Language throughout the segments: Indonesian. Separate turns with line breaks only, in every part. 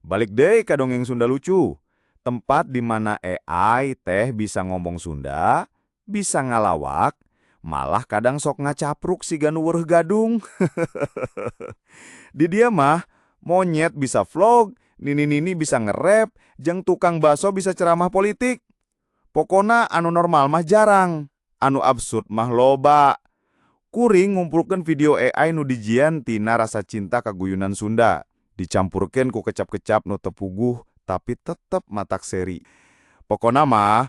Balik deh ke dongeng Sunda lucu. Tempat di mana AI teh bisa ngomong Sunda, bisa ngalawak, malah kadang sok ngacapruk si ganu weureum gadung. Di dia mah, monyet bisa vlog, nini-nini bisa nge-rap, jeung tukang bakso bisa ceramah politik. Pokona anu normal mah jarang, anu absurd mah loba. Kuring ngumpulkeun video AI nu dijieun tina rasa cinta kaguyunan Sunda, dicampurkeun ku kecap-kecap nu teu puguh tapi tetep matak seri. Pokona mah,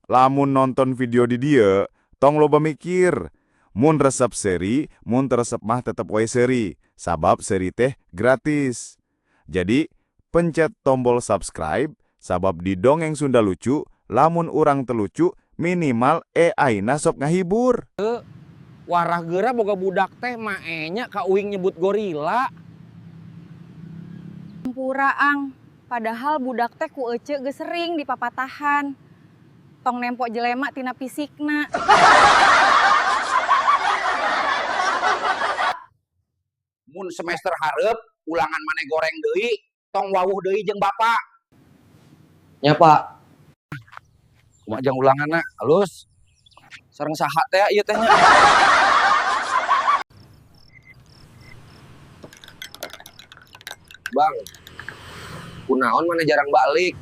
lamun nonton video di dieu, tong loba mikir. Mun resep seri, mun teu resep mah tetep wae seri, sabab seri teh gratis. Jadi, pencet tombol subscribe, sabab di Dongeng Sunda Lucu, lamun urang teu lucu, minimal AI-na sok ngahibur.
Warah geura boga budak teh maenya ka uing nyebut gorila.
Hampura ang, padahal budak teh ku ece geus sering dipapatahan. Tong nempok jelema tina fisikna.
Mun semester hareup ulangan maneh goreng deui, tong wawuh deui jeung bapak.
Ya Pak.
Kumaha jang ulanganna? Halus. Sareng saha teh ieu teh nya? Bang, kunaon mana jarang balik?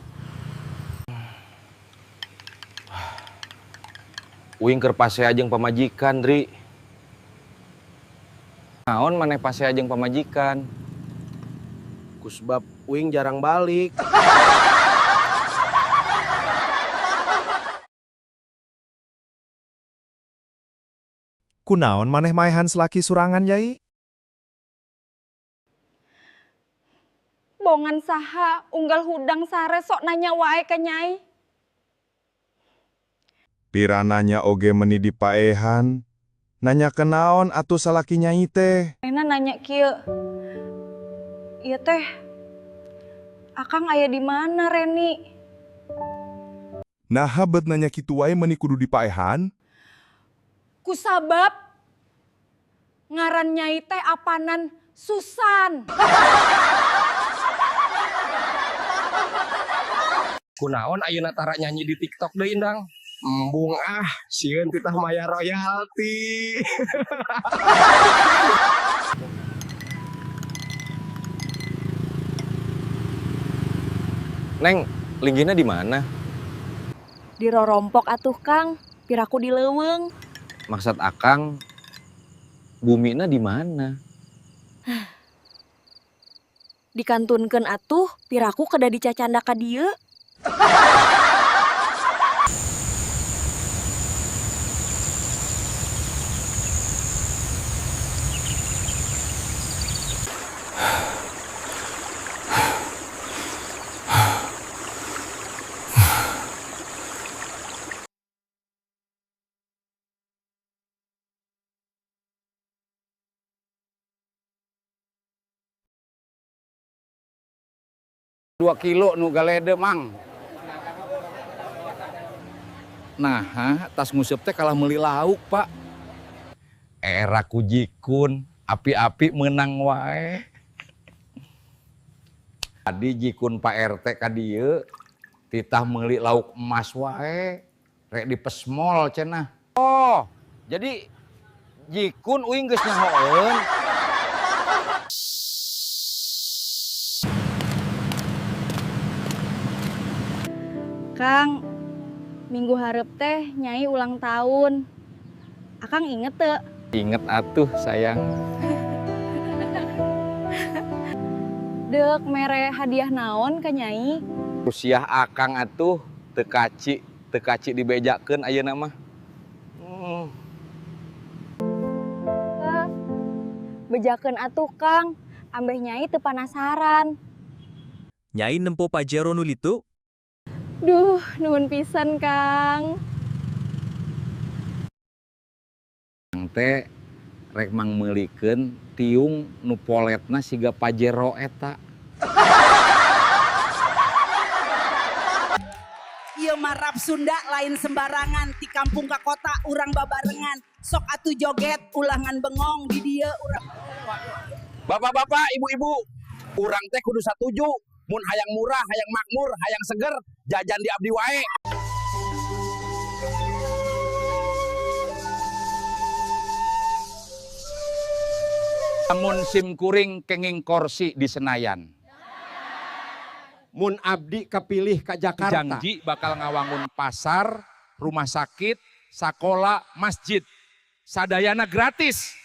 Uing keur pasea jeung pamajikan, Dri. Naon maneh pasea jeung pamajikan?
Ku sebab uing jarang balik.
Kunaon maneh maehan selaki surangan Yai?
Bongan saha, unggal hudang sare sok nanya wae ka Nyai.
Pirananya oge meuni dipaehan, nanya kenaon atuh salaki Nyai teh.
Rena nanya kieu. Ieu teh Akang aya di mana, Reni?
Nah bet nanya kitu wae meuni kudu dipaehan?
Kusabab ngaran Nyai teh apanan Susan.
Kunaon ayeuna tara nyanyi di TikTok deui Indang? Embung sieun titah maya royalti.
Neng, linggihna di mana?
Di rorompok atuh Kang, piraku di leuweung.
Maksud Akang, bumina di mana?
Dikantunkeun atuh, piraku kada dicacanda ka dieu.
Dua kilo nu galede mang. Nah, tas nguseup teh kalah meuli lauk, Pak. Era kujikun, api-api menang wae. Tadi jikun Pak RT ka dieu, titah meuli lauk emas wae. Rek di pesmol cenah. Oh, jadi jikun uing geus nyahoeun.
Kang, minggu hareup teh Nyai ulang tahun. Akang inget teu?
Inget atuh sayang.
Deuk mere hadiah naon ka Nyai?
Usiah Akang atuh teu kaci dibejakeun ayeuna mah.
Bejakeun atuh Kang, ambeh Nyai teu panasaran.
Nyai nempo Pajero nu litu?
Duh, nuhun pisan Kang.
Kang teh rek mang meulikeun tiung nu poletna siga Pajero eta.
Ieu mah rap Sunda lain sembarangan, ti kampung ka kota urang babarengan. Sok atuh joget ulangan bengong di dieu urang.
Bapak-bapak, ibu-ibu, Urang teh kudu satuju, mun hayang murah, hayang makmur, hayang seger, jajan di abdi wae. Mun sim kuring kenging kursi di Senayan.
Mun abdi kapilih ka Jakarta.
Janji bakal ngawangun pasar, rumah sakit, sakola, masjid. Sadayana gratis.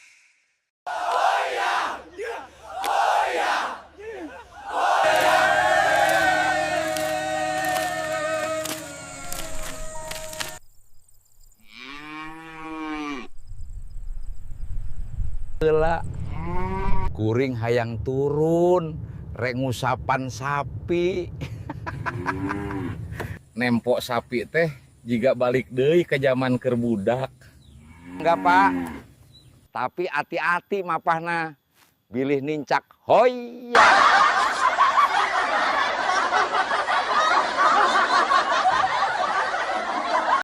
Heula kuring hayang turun rek ngusapan sapi. Nempok sapi teh jika balik deui ke zaman keur budak. Enggak, Pak. Tapi hati-hati mapahna. Bilih nincak hoya.